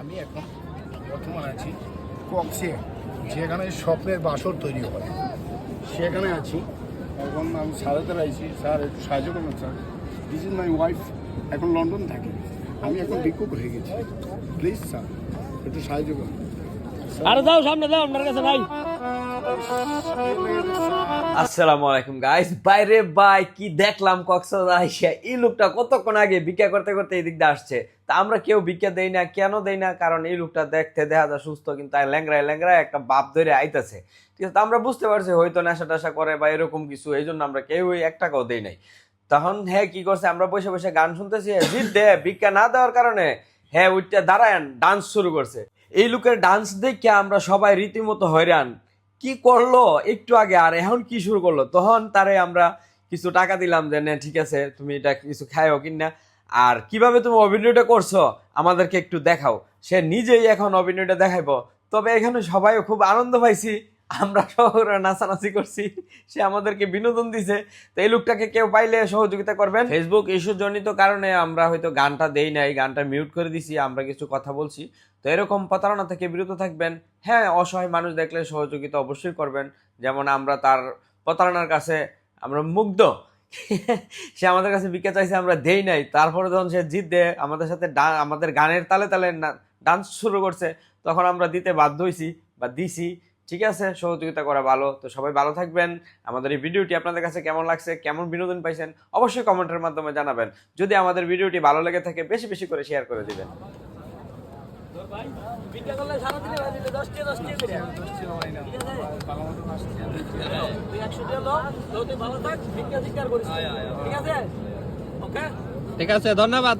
আমি এখন বর্তমানে আছি কক্সে, যেখানে স্বপ্নের বাসর তৈরি হয় সেখানে আছি। এখন আমি স্যারেতে আইছি, স্যার একটু সাহায্য করবেন sir. This is my wife, এখন লন্ডন থাকে, আমি এখন ভিক্ষুক হয়ে গেছি। প্লিজ স্যার একটু সাহায্য করুন। আরে যাও সামনে যাও, আমার কাছে নাই। আসসালামু আলাইকুম গাইস। বাইরে ভাই কি দেখলাম কক্সবাজার আইসা, এই লোকটা কতক্ষণ আগে ভিক্ষা করতে করতে এই দিক দিয়ে আসছে। তা আমরা কেউ ভিক্ষা দেই না, কেন দেই না? কারণ এই লোকটা দেখতে দেখা যায় সুস্থ, কিন্তু ল্যাংরায় ল্যাংরায় একটা বাপ ধরে আইতাছে। ঠিক আছে, আমরা বুঝতে পারছি হয়তো নেশা টেশা করে বা এরকম কিছু, এই জন্য আমরা কেউ এক টাকাও দেই নাই। তখন হ্যাঁ কি করছে, আমরা বসে বসে গান শুনতেছি, জিদ দে ভিক্ষা না দেওয়ার কারণে হ্যাঁ উঠতে দাঁড়ায় ডান্স শুরু করছে। এই লোকের ডান্স দেখে আমরা সবাই রীতিমতো হয়রান। কি করলো একটু আগে, আর এখন কি শুরু করলো? তখন তারে আমরা কিছু টাকা দিলাম যে না ঠিক আছে তুমি এটা কিছু খাইও কিনা, আর কিভাবে তুমি অভিনয়টা করছো আমাদেরকে একটু দেখাও। সে নিজেই এখন অভিনয়টা দেখাইবো। তবে এখানে সবাই খুব আনন্দ পাইছি, আমরা শহরে নাচানাচি করছি, সে আমাদেরকে বিনোদন দিছে। তো এই লোকটাকে কেউ পাইলে সহযোগিতা করবেন। ফেসবুক ইস্যু জনিত কারণে আমরা হয়তো গানটা দেই নাই, গানটা মিউট করে দিছি, আমরা কিছু কথা বলছি। তো এরকম প্রতারণা থেকে বিরত থাকবেন। হ্যাঁ, অসহায় মানুষ দেখলে সহযোগিতা অবশ্যই করবেন। যেমন আমরা তার প্রতারণার কাছে আমরা মুগ্ধ। সে আমাদের কাছে ভিক্ষা চাইছে, আমরা দেই নাই, তারপরে যখন সে জিদ দেয় আমাদের সাথে আমাদের গানের তালে তালে ডান্স শুরু করছে, তখন আমরা দিতে বাধ্য হয়েছি বা দিছি। ঠিক আছে, সহযোগিতা করা ভালো। তো সবাই ভালো থাকবেন। আমাদের এই ভিডিওটি আপনাদের কাছে কেমন লাগছে, কেমন বিনোদন পাইছেন অবশ্যই কমেন্টের মাধ্যমে জানাবেন। যদি আমাদের ভিডিওটি ভালো লেগে থাকে বেশি বেশি করে শেয়ার করে দিবেন। ভিক্ষা করলে সারাদিনে ভাই দিলে 10 টাকা 10 টাকা করে। 10 টাকা হয় না। ভালো মতো 5 টাকা। তুই 100 টাকা লো, তুই ভালো থাক, ভিক্ষা করিস। ঠিক আছে? ওকে? ঠিক আছে, ধন্যবাদ।